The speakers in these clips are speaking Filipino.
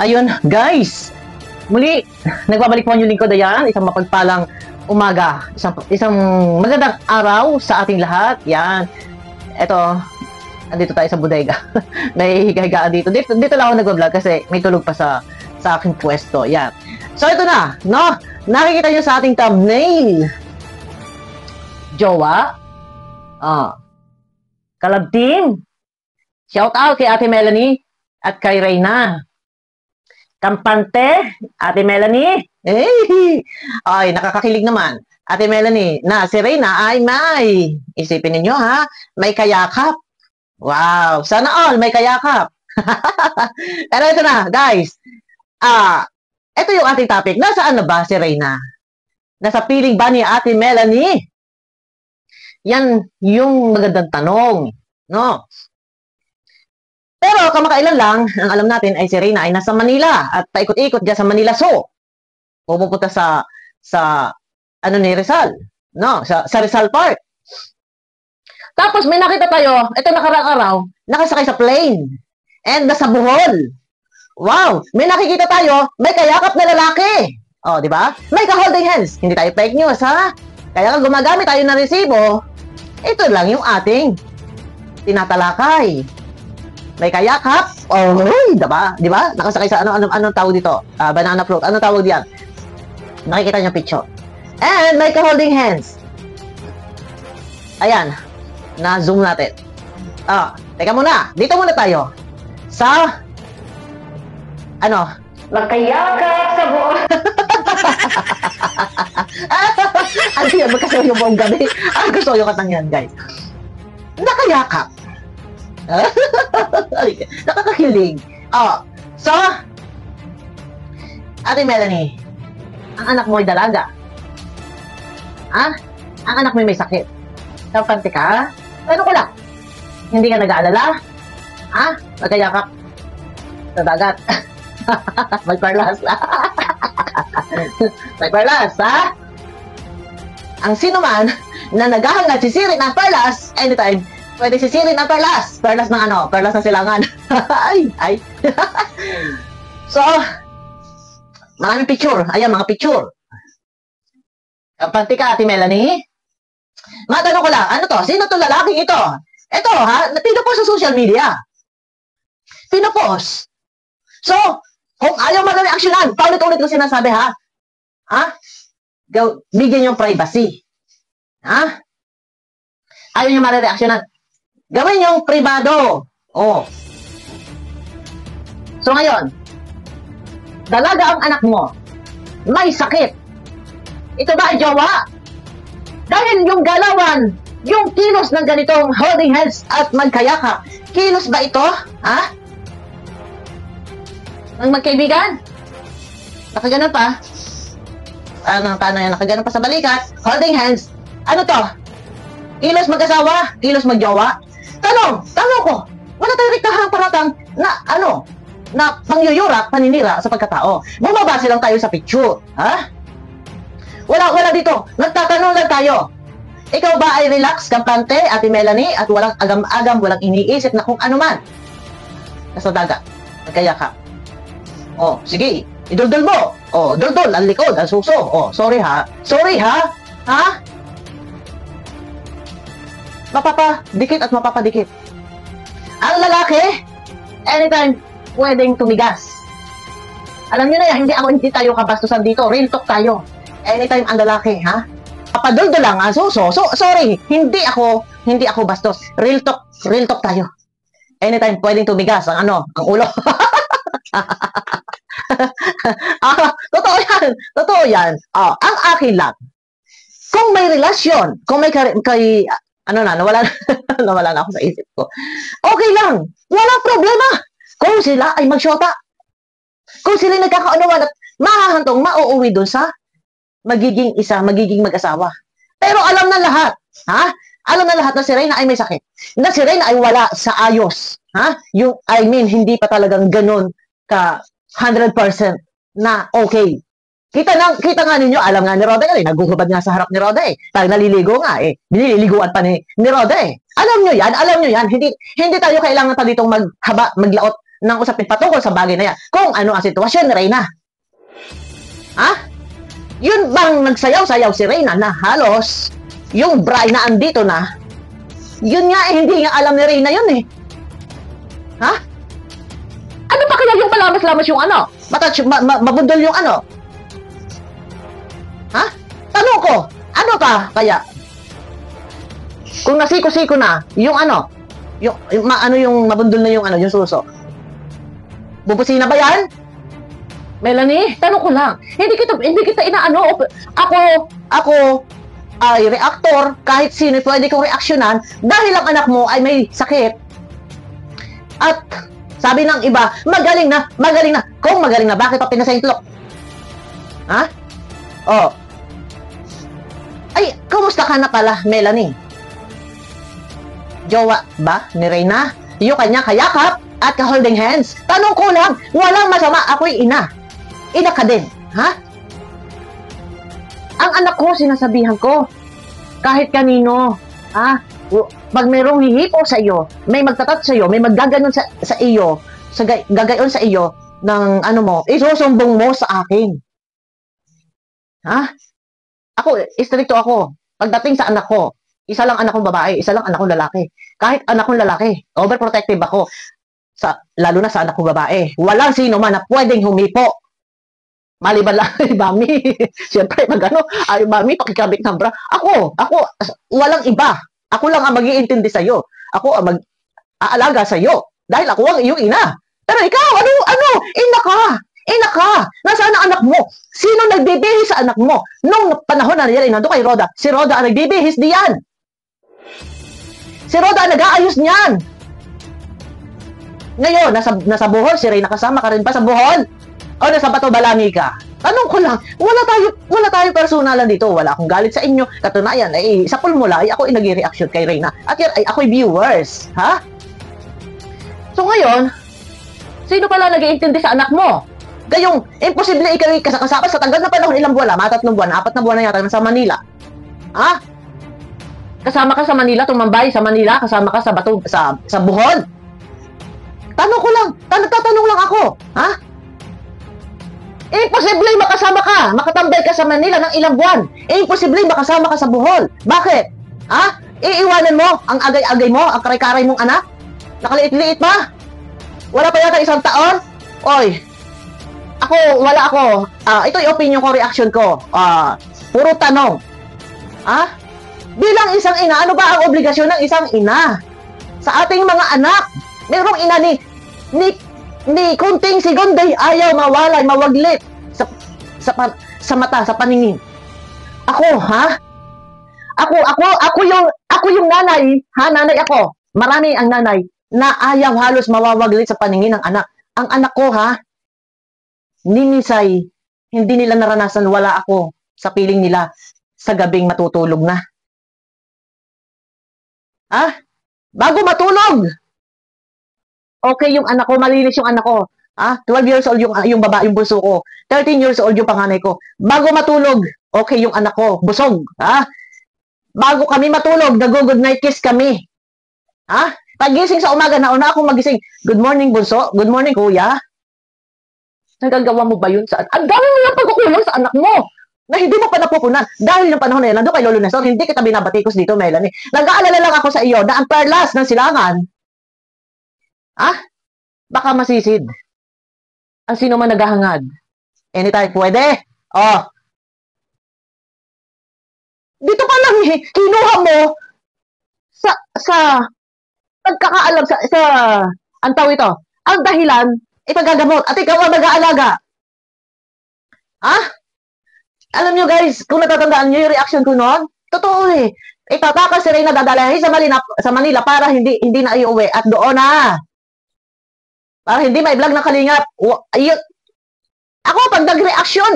Ayun, guys. Muli, nagbabalik po ang lingkod, ayan. Isang mapagpalang umaga. Isang magandang araw sa ating lahat. Yan. Ito, andito tayo sa bodega. May higa-higaan dito. Dito lang ako nag-vlog kasi may tulog pa sa aking pwesto. Yan. So, ito na. No? Nakikita nyo sa ating thumbnail. Jowa. Kalab team. Shout out kay Ate Melanie at kay Reyna. Kampante, Ate Melanie. Ay, nakakakilig naman. Ate Melanie, na si Reyna ay may. Isipin ninyo ha, may kayakap. Wow, sana all may kayakap. Pero ito na, guys. Ito yung ating topic. Nasaan na ba si Reyna? Nasa piling ba ni Ate Melanie? Yan yung magandang tanong. No? Pero kamakailan lang, ang alam natin ay si Reyna ay nasa Manila at paikot-ikot dyan sa Manila Zoo. Pupunta sa ano ni Rizal, no? Sa Rizal Park. Tapos may nakita tayo, ito nakaraang araw, nakasakay sa plane and nasa Bohol. Wow, may nakikita tayo, may kayakap na lalaki. Oh, di ba? May ka-holding hands. Hindi tayo fake news, ha? Kaya kung gumagamit tayo ng resibo, ito lang yung ating tinatalakay. May kayakap. Oh, diba? Diba? Nakasakay sa anong tawag dito? Banana float. Anong tawag diyan? Nakikita niyo picture. And may ka-holding hands. Ayan. Na-zoom natin. Teka muna. Dito muna tayo. Sa magkayakap sa buong. Ano yan? Magkasayo yung buong gabi. Gusto yung katang yan, guys. Nakayakap. Nakakakilig. So, Ate Melanie, ang anak mo ay dalaga. Ang anak mo ay may sakit. Kampante ka? Ano ko lang? Hindi ka nag-aalala? Magkayakap sa dagat. May parlas. May parlas, ha? Ang sino man na naghahangad sisirin ng parlas anytime, pwede sisirin ang perlas. Perlas ng perlas ng silangan. ay. So, maraming picture. Ayan, mga picture. Kampante ka, Ate Melanie. Matanong ko lang, ano to? Sino to lalaking ito? Ito, ha? Pinupost sa social media. Pinupost. So, kung ayaw mag-reaksyonan, paulit-ulit ko sinasabi, ha? Bigyan yung privacy. Ayaw nyo mag-reaksyonan. Gawin yung privado. So ngayon, dalaga ang anak mo. May sakit. Ito ba ay jowa? Dahil yung galawan, yung kilos ng ganitong holding hands at magkayakap, kilos ba ito? Ng magkaibigan? Nakaganon pa? Paano yan? Nakaganon pa sa balikat? Holding hands? Ano to? Kilos mag-asawa? Kilos mag-jowa? Tanong ko, wala tayong riktahang paratang na pangyuyura, paninira sa pagkatao. Bumabase lang tayo sa picture, ha? Wala dito. Nagtatanong lang tayo. Ikaw ba ay relax, kampante, Ate Melanie, at walang agam-agam, walang iniisip na kung ano man? Nasa dagat, magkayakap. Sige, idol-dol mo. Dol-dol, ang likod, ang suso. Sorry ha? Mapapadikit at mapapadikit. Ang lalaki, anytime, pwedeng tumigas. Alam nyo na yan, hindi tayo kabastusan dito. Real talk tayo. Anytime ang lalaki, ha? Papadoldo lang, sorry, hindi ako bastos. Real talk tayo. Anytime, pwedeng tumigas ang ulo. Totoo yan. Ang akin lang, kung may relasyon, kung may nawala na ako sa isip ko. Okay lang. Walang problema. Kung sila ay magsyota. Kung sila nagkakaunawan at mahahantong mauuwi dun sa magiging mag-asawa. Pero alam na lahat. Alam na lahat na si Reyna ay may sakit. Na si Reyna ay wala sa ayos. Hindi pa talagang ganun ka 100% na okay. Kita nga ninyo, alam nga ni Roda naguhubad nga sa harap ni Roda Tayo naliligo nga Binililiguan pa ni Roda Alam nyo yan. Hindi tayo kailangan pa ditong maglaot ng usapin patungkol sa bagay na yan. Kung ano ang sitwasyon ni Reyna. Ha? Yun bang nagsayaw-sayaw si Reyna na halos yung bride na andito na, yun nga hindi nga alam ni Reyna yun eh. Ha? Ano pa kaya yung malamas-lamas yung ano? Mabundol yung ano? Ha? Tanong ko, ano pa kaya? Kung nasiko-siko na, yung ano? Ano yung mabundol na yung ano, yung suso? Bubusina ba yan? Melanie, tanong ko lang. Hindi kita inaano. Ako ay reactor, kahit sino pwede kong reaksyonan dahil ang anak mo ay may sakit. At sabi ng iba, magaling na. Kung magaling na, bakit pa pinasaintlok? Ha? Oh. Ay, kumusta ka na pala, Melanie? Jowa ba ni Reyna? Yung kanya kayakap at ka-holding hands? Tanong ko lang, walang masama, ako'y ina. Ina ka din, ha? Ang anak ko, sinasabihan ko, kahit kanino, ha? Pag mayroong hihipo sa iyo, may magtatat sa iyo, may maggaganon sa iyo, gagayon sa iyo ng ano mo, isusumbong mo sa akin. Ha? Ako, istrikto ako. Pagdating sa anak ko, isa lang anak kong babae, isa lang anak kong lalaki. Kahit anak kong lalaki, overprotective ako. Lalo na sa anak kong babae. Walang sino man na pwedeng humipo. Maliban lang ay mami. Siyempre, ay mami, pakikabit ng bra. Ako, walang iba. Ako lang ang mag-iintindi sa'yo. Ako ang mag-aalaga sa'yo. Dahil ako ang iyong ina. Pero ikaw, ano? Ina ka. Nasaan ang anak mo? Sino nagbibihis sa anak mo? Nung panahon na yan, nandun kay Roda. Si Roda ang nagbibihis diyan. Si Roda ang nag-aayos niyan. Ngayon, nasa Bohol, si Reyna kasama ka rin ba sa Bohol? O nasa Bato Balani ka? Tanong ko lang, wala tayo personalan dito. Wala akong galit sa inyo. Katunayan, sa pulmula, ako ay nag-reaction kay Reyna. At yan, ako'y viewers. Ha? So ngayon, sino pala nag-iintindi sa anak mo? Gayong, imposible ikaw kasakasapa sa tagal na panahon, ilang buwan na, 3 buwan, 4 na buwan na yata sa Manila. Ha? Kasama ka sa Manila, tumambay sa Manila, kasama ka sa Bato, sa Bohol. Tanong ko lang, tatanong lang ako. Ha? Imposible makasama ka, makatambay ka sa Manila ng ilang buwan. Imposible makasama ka sa Bohol. Bakit? Ha? Iiwanan mo ang agay-agay mo, ang karay-karay mong anak? Nakaliit-liit pa? Wala pa yata 1 taon? Oy, wala ako. Ito yung opinion ko, reaction ko. Puro tanong. Bilang isang ina, ano ba ang obligasyon ng isang ina? Sa ating mga anak, mayroong ina ni kunting segunday ayaw mawalay, mawaglit sa mata, sa paningin. Ako, ha? Ako yung nanay, ha? Nanay ako. Marami ang nanay na ayaw halos mawawaglit sa paningin ng anak. Ang anak ko, ha? Ninisay, hindi nila naranasan, wala ako sa piling nila sa gabing matutulog na. Ha? Bago matulog, okay yung anak ko, malinis yung anak ko. 12 years old yung babae, yung bunso ko. 13 years old yung panganay ko. Bago matulog, okay yung anak ko, busog. Bago kami matulog, nag-good night kiss kami. Pagising sa umaga, nauna akong magising. Good morning, bunso. Good morning, kuya. Nagagawa mo ba yun sa... Ang dami mo lang pagkukulang sa anak mo na hindi mo pa napupunan. Dahil yung panahon na yan, nandun kay Lolo Nestor, hindi kita binabatikos dito, Melanie. Nag-aalala lang ako sa iyo na ang perlas ng silangan, baka masisid. Ang sino man naghahangad. Anytime, pwede. Dito pa lang kinuha mo sa pagkakaalam sa antaw ito. Ang dahilan, ipagagamot. At ikaw ang nag-aalaga. Alam nyo guys, kung natatandaan nyo yung reaction ko noon, totoo eh. Itatakas si Reyna dadalahin sa Manila para hindi na iuwi. At doon na. Para hindi may vlog ng Kalingap. Ako, pag nag-reaction,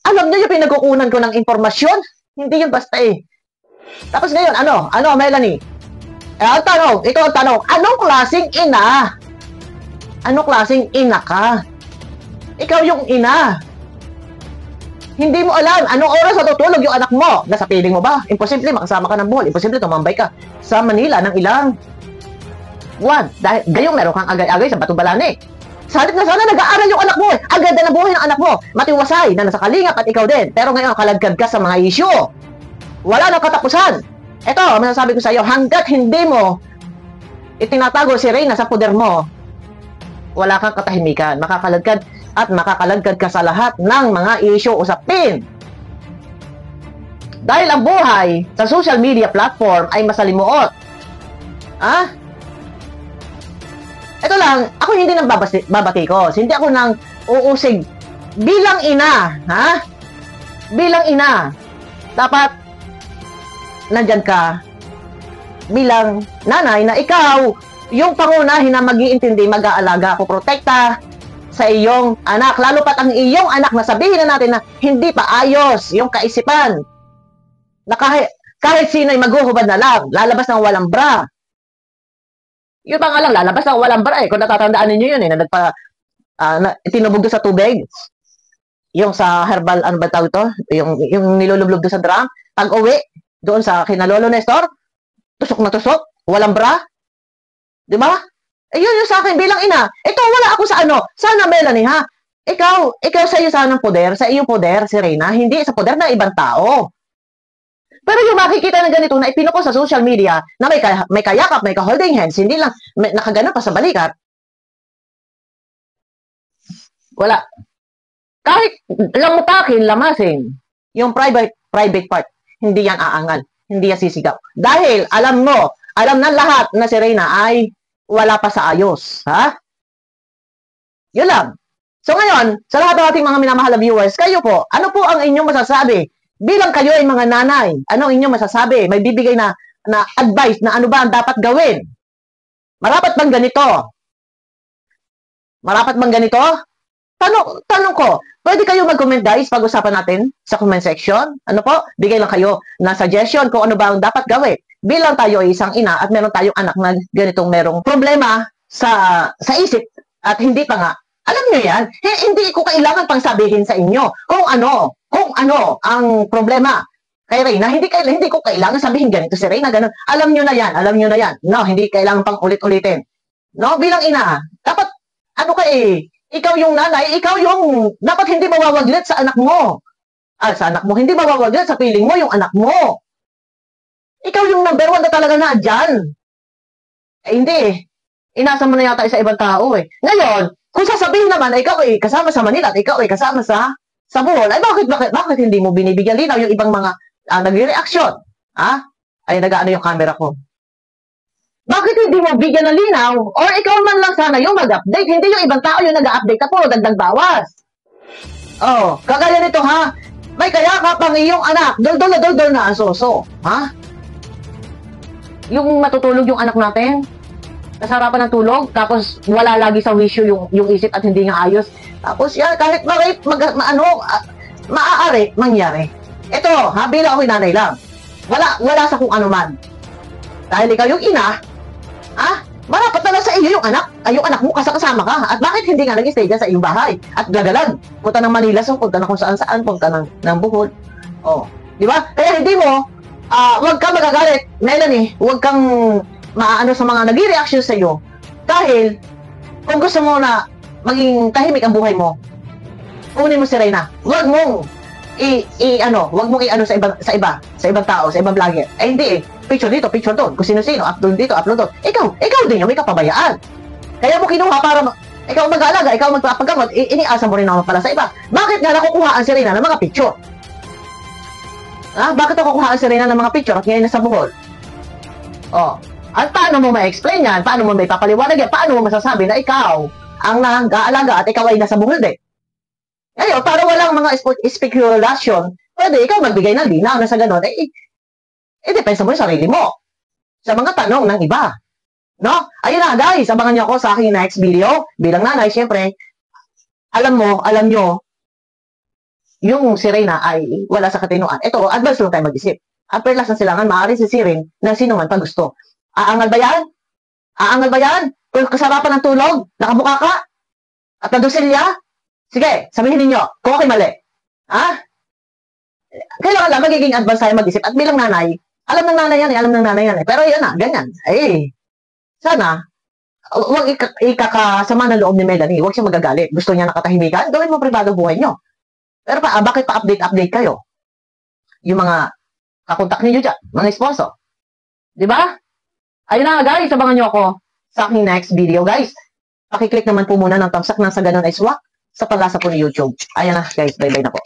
alam nyo yung pinagkukunan ko ng informasyon? Hindi yun basta eh. Tapos ngayon, ano, Melanie? Ang tanong, ikaw ang tanong, anong klaseng ina? Anong klaseng ina ka? Ikaw yung ina. Hindi mo alam, anong oras natutulog yung anak mo? Nasa piling mo ba? Imposible, makasama ka ng Bohol. Imposible, tumambay ka sa Manila ng ilang buwan. Dahil gayong meron kang agay-agay sa Batubalane. Sa halip na sana nag-aaral yung anak mo eh. Agad na buhay ng anak mo. Matiwasay na nasa kalingap at ikaw din. Pero ngayon, kalagkad ka sa mga isyu. Wala nang katapusan. Ito, masasabi ko sa iyo, hanggat hindi mo itinatago si Reyna sa poder mo, wala kang katahimikan. Makakalagkad at makakalagkad ka sa lahat ng mga isyu usapin. Dahil ang buhay sa social media platform ay masalimuot. Ito lang, ako hindi nang babatikos. Hindi ako nang uusig bilang ina, bilang ina. Dapat nandyan ka bilang nanay na ikaw yung pangunahin na mag-iintindi, mag-aalaga, poprotekta sa iyong anak. Lalo pat ang iyong anak na sabihin na natin na hindi pa ayos yung kaisipan. Na kahit sino ay maghuhubad na lang, lalabas ng walang bra. Yun pa nga lang, lalabas ng walang bra eh. Kung natatandaan ninyo yun eh, na tinubog doon sa tubig. Yung sa herbal, ano ba tawag ito? Yung nilulublog doon sa drum. Pag uwi, doon sa kinalolo Nestor, tusok na tusok, walang bra. Di ba? Eh yun yung sa akin bilang ina. Ito, wala ako sa ano. Sana Melanie ha. Ikaw sa iyo sana ng poder, sa iyong poder, si Reyna, hindi sa poder ng ibang tao. Pero yung makikita na ganito na ipinuko sa social media na may kayakap, may ka-holding hands, hindi lang nakagano pa sa balikat. Wala. Kahit lamupakin, lamasin, yung private part, hindi yan aangal, hindi yan sisigaw. Dahil alam ng lahat na si Reyna ay wala pa sa ayos. Yun lang. So ngayon, sa lahat ng ating mga minamahal na viewers, kayo po, ano po ang inyong masasabi? Bilang kayo ay mga nanay, anong inyong masasabi? May bibigay na advice na ano ba ang dapat gawin? Marapat bang ganito? Marapat bang ganito? Tanong ko, pwede kayo mag-comment guys, pag-usapan natin sa comment section. Ano po? Bigay lang kayo na suggestion kung ano ba ang dapat gawin. Bilang tayo ay isang ina at meron tayong anak na ganitong merong problema sa isip at hindi pa nga. Alam niyo yan, hindi ko kailangan pang sabihin sa inyo kung ano ang problema kay Reyna. Hindi ko kailangan sabihin ganito si Reyna, ganun. Alam niyo na yan. No, hindi kailangan pang ulit-ulitin. No, bilang ina, dapat ikaw yung nanay, ikaw yung dapat hindi mawawaglit sa anak mo. Sa anak mo, hindi mawawaglit sa piling mo yung anak mo. Ikaw yung number 1 na talaga na dyan. Hindi. Inasa mo na yata sa ibang tao eh. Ngayon, kung sasabihin naman, ikaw ay kasama sa Manila at ikaw ay kasama sa Bohol, ay bakit hindi mo binibigyan linaw yung ibang mga nagre-reaction? Ay nag-ano yung camera ko. Bakit hindi mo bigyan ng linaw? Or ikaw man lang sana yung mag-update, hindi yung ibang tao yung nag-update na puro dagdag bawas. Kagaya nito ha, may kayakap ang iyong anak, dol-dol na asoso. Yung matutulog yung anak natin, nasarapan ng tulog, tapos wala lagi sa wisyo yung isip at hindi nga ayos. Tapos yan, kahit maaari mangyari. Ito, bilang ako'y nanay lang. Wala sa kung ano man. Dahil ikaw yung ina, marapat na lang sa iyo yung anak mo kasama ka. At bakit hindi nga nag-stay dyan sa iyong bahay? At gagalan, punta ng Manila, punta na kung saan, punta ng Bohol. Di ba? Kaya hindi mo, huwag kang magagalit, Melanie, huwag kang maano sa mga nag-reaction sa iyo. Dahil, kung gusto mo na maging tahimik ang buhay mo, kunin mo si Reyna. Huwag mong huwag mong i-ano sa ibang tao, sa ibang vlogger. Hindi picture dito, picture doon. Kung sino-sino, upload dito, upload doon. Ikaw din yung may kapabayaan. Kaya mo kinuha para ikaw mag-aalaga, ikaw magpapagamot, iniasa mo rin naman pala sa iba. Bakit nga nakukuhaan si Reyna ng mga picture? Bakit nakukuhaan si Reyna ng mga picture at ngayon nasa Bohol? At paano mo ma-explain yan? Paano mo may papaliwanag yan? Paano mo masasabi na ikaw ang nag-aalaga at ikaw ay nasa Bohol din? Ngayon, para walang mga speculation, pwede ikaw magbigay ng linaw na sa ganon, depensa mo yung sarili mo sa mga tanong ng iba. No? Ayun na guys, abangan niyo ako sa aking next video. Bilang nanay, syempre, alam nyo, yung si Reyna ay wala sa katinuan. Ito, advance lang tayo mag-isip. At perlas na silangan, maaaring sisirin ng sino man pag gusto. Aangal ba yan? Kung kasarapan ng tulog, nakabuka ka? At nadusilya? Sige, sabihin ninyo, kung ako'y mali. Kailangan lang magiging advance tayo mag-isip. At bilang nanay, alam ng nanay yan eh. Pero yan na, ganyan. Sana, Huwag ikakasama ng loob ni Melanie. Huwag siya magagalit. Gusto niya nakatahimikan? Gawin mo pribado buhay niyo. Pero bakit pa-update kayo? Yung mga kakontak niyo dyan, mga sponsor. Di ba? Ayun na guys, abangan niyo ako sa aking next video guys. Pakiclick naman po muna ng thumbs up nang sa ganun ay swak sa palasa po ni YouTube. Ayan na guys, bye-bye na po.